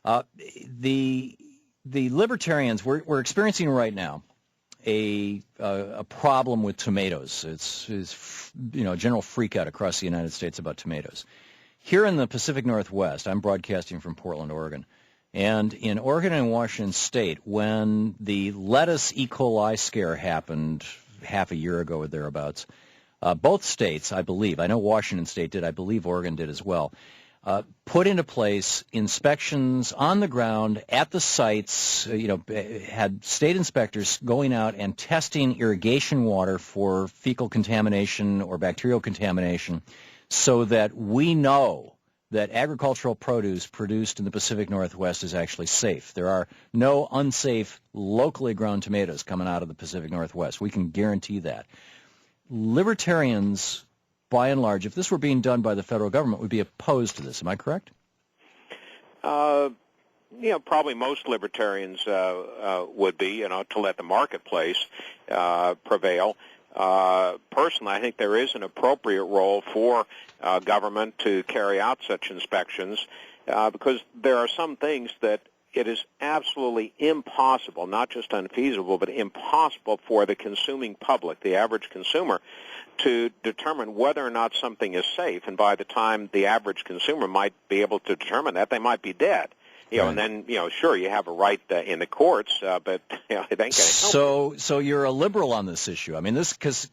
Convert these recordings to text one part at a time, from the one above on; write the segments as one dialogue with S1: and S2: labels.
S1: Uh, the libertarians, we're experiencing right now a problem with tomatoes. It's a general freak out across the United States about tomatoes. Here in the Pacific Northwest, I'm broadcasting from Portland, Oregon. And in Oregon and Washington State, when the lettuce E. coli scare happened half a year ago or thereabouts, both states, I believe, I know Washington State did, I believe Oregon did as well, put into place inspections on the ground at the sites, had state inspectors going out and testing irrigation water for fecal contamination or bacterial contamination so that we know that agricultural produce produced in the Pacific Northwest is actually safe. There are no unsafe locally grown tomatoes coming out of the Pacific Northwest. We can guarantee that. Libertarians, by and large, if this were being done by the federal government, would be opposed to this. Am I correct?
S2: Probably most libertarians would be, to let the marketplace prevail. Personally, I think there is an appropriate role for government to carry out such inspections because there are some things that it is absolutely impossible, not just unfeasible, but impossible for the consuming public, the average consumer, to determine whether or not something is safe. And by the time the average consumer might be able to determine that, they might be dead. And then, sure, you have a right in the courts, but it ain't going to help.
S1: So you're a liberal on this issue. I mean, because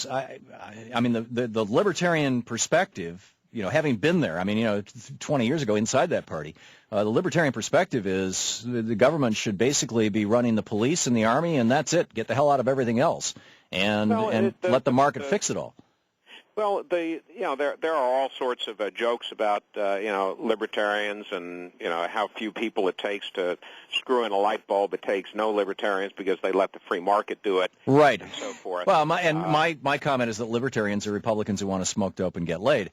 S1: the libertarian perspective, having been there, 20 years ago inside that party, the libertarian perspective is the government should basically be running the police and the army, and that's it. Get the hell out of everything else, and let the market fix it all.
S2: Well, there are all sorts of jokes about libertarians and how few people it takes to screw in a light bulb. It takes no libertarians because they let the free market do it,
S1: right,
S2: and so forth.
S1: Well, my comment is that libertarians are Republicans who want to smoke dope and get laid,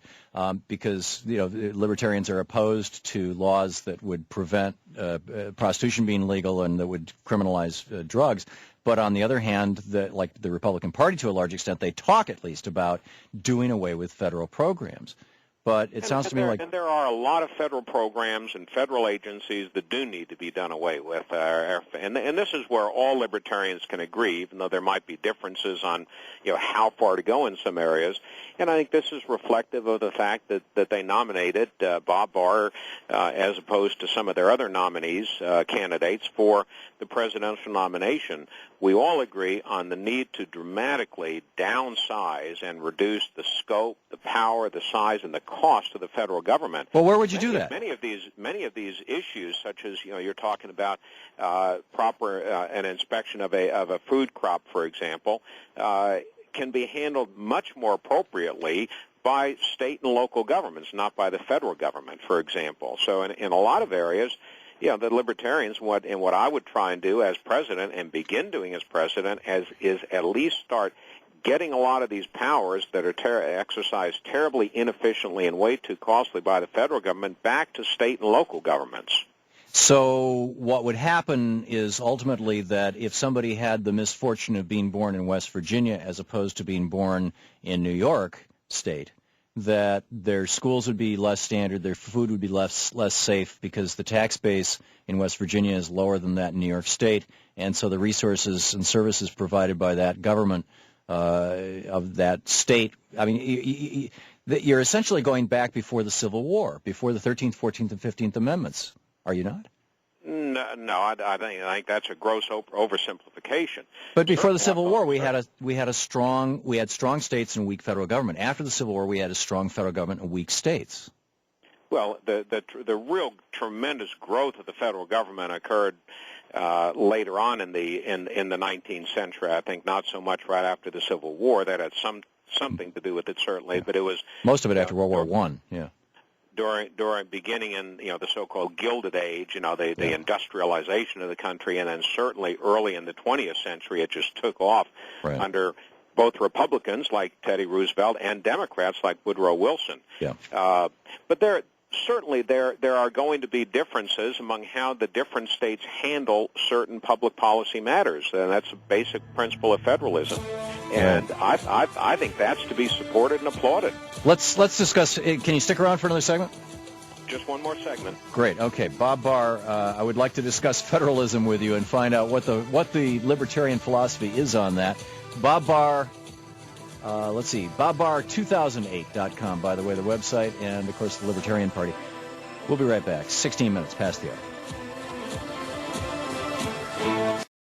S1: because libertarians are opposed to laws that would prevent prostitution being legal and that would criminalize drugs. But on the other hand, like the Republican Party to a large extent, they talk at least about doing away with federal programs. But it sounds to me like...
S2: And there are a lot of federal programs and federal agencies that do need to be done away with. And this is where all libertarians can agree, even though there might be differences on how far to go in some areas. And I think this is reflective of the fact that they nominated Bob Barr as opposed to some of their other nominees, candidates, for the presidential nomination. We all agree on the need to dramatically downsize and reduce the scope, the power, the size, and the cost of the federal government.
S1: Well, where would you do that?
S2: Many of these issues, such as you're talking about proper an inspection of a food crop, for example, can be handled much more appropriately by state and local governments, not by the federal government, for example. So in a lot of areas, the libertarians, what I would try and do as president and begin doing as president is at least start getting a lot of these powers that are exercised terribly inefficiently and way too costly by the federal government back to state and local governments.
S1: So what would happen is ultimately that if somebody had the misfortune of being born in West Virginia as opposed to being born in New York State, that their schools would be less standard, their food would be less safe because the tax base in West Virginia is lower than that in New York State, and so the resources and services provided by that government of that state, you're essentially going back before the Civil War, before the 13th, 14th, and 15th Amendments, are you not?
S2: No, I think that's a gross oversimplification.
S1: But before the Civil War, we had strong states and weak federal government. After the Civil War, we had a strong federal government and weak states.
S2: Well, the real tremendous growth of the federal government occurred later on in the 19th century. I think not so much right after the Civil War. That had something to do with it, certainly,
S1: yeah.
S2: But it was
S1: most of it after World War I. Yeah.
S2: During beginning in the so-called Gilded Age, the industrialization of the country, and then certainly early in the 20th century, it just took off under both Republicans like Teddy Roosevelt and Democrats like Woodrow Wilson.
S1: Yeah.
S2: But there are going to be differences among how the different states handle certain public policy matters, and that's a basic principle of federalism. And I think that's to be supported and applauded.
S1: Let's discuss. Can you stick around for another segment?
S2: just one more segment.
S1: Great. Okay, Bob Barr, I would like to discuss federalism with you and find out what the libertarian philosophy is on that. Bob Barr, let's see, BobBarr2008.com, by the way, the website, and, of course, the Libertarian Party. We'll be right back. 16 minutes past the hour.